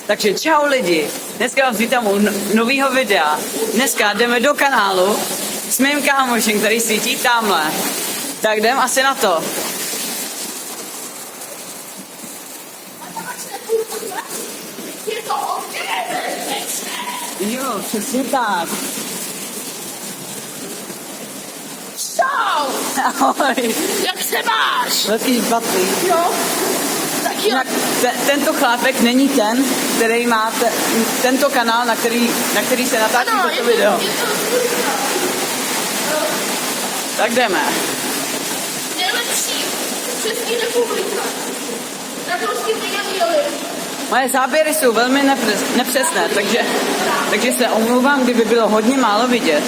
Takže čau lidi, dneska vás vítám u nového videa. Dneska jdeme do kanálu s mým kámošem, který svítí tamhle. Tak jdem asi na to. Jo, přesně tak. Čau! Ahoj. Jak se máš? Velký špatný. Jo? Tak jo. Tento chlápek není ten, který má tento kanál, na který se natáčí Ano, toto video. Tak jdeme. Nejlepší Český republika. Rakouský vyjadřili. Moje záběry jsou velmi nepřesné, takže se omlouvám, kdyby bylo hodně málo vidět.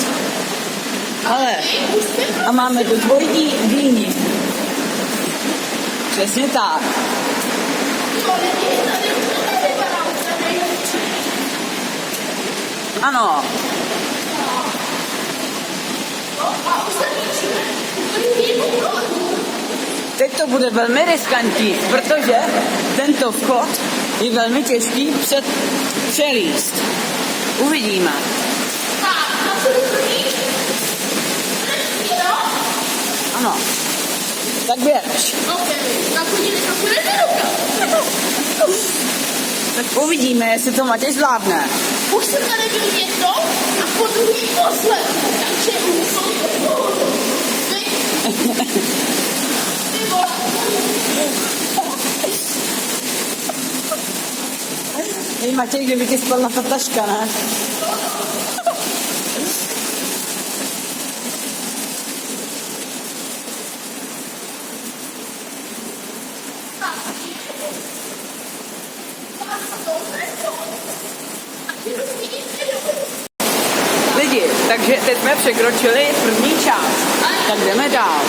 Ale, a máme tu dvojitý dýni. Přesně tak. Ano. Teď to bude velmi riskantní, protože tento vchod je velmi těžký přelíst. Uvidíme. Ano. Tak běž. Tak uvidíme, jestli to Matěj zvládne. Už jsem tady byl jednou a po druhý poslední, takže už Hej Matěj, kdyby ti spadla ta taška, ne? Lidi, takže teď jsme překročili první část, tak jdeme dál.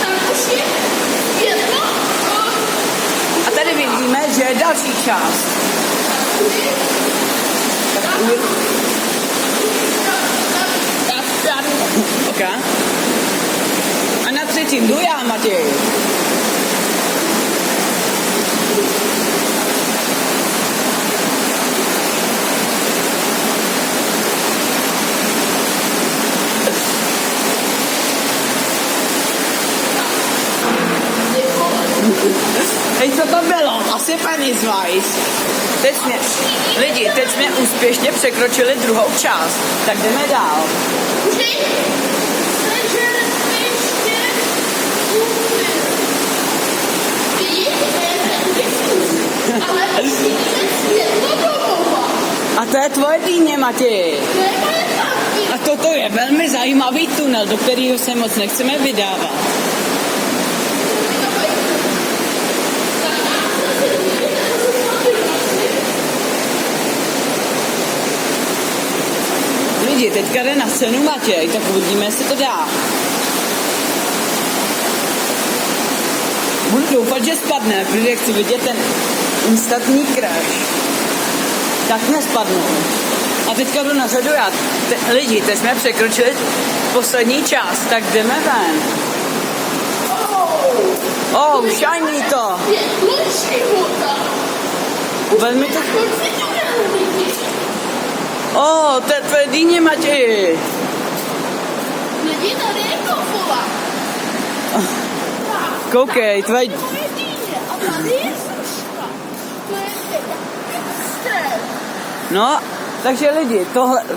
A tady vidíme, že je další část. Okay. A na třetím jdu já, Matěj. Hej, co to bylo? Asi Pennywise. Teď jsme úspěšně překročili druhou část. Tak jdeme dál. A to je tvoje dýně, Matěj. A toto je velmi zajímavý tunel, do kterého se moc nechceme vydávat. Lidi, teďka jde na scénu Matěj, tak uvidíme, jestli to dá. Budu doufat, že spadne, protože chci vidět ten instantní crash. Tak nespadnu. A teďka jdu na řadu já. Lidi, teď jsme překročili poslední část, tak jdeme ven. Oh, shiny to. Velmi to... to je tvoje dýně, Matěj. Koukej, tvoje... No, takže lidi,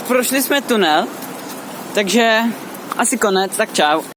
prošli jsme tunel, takže asi konec, tak čau.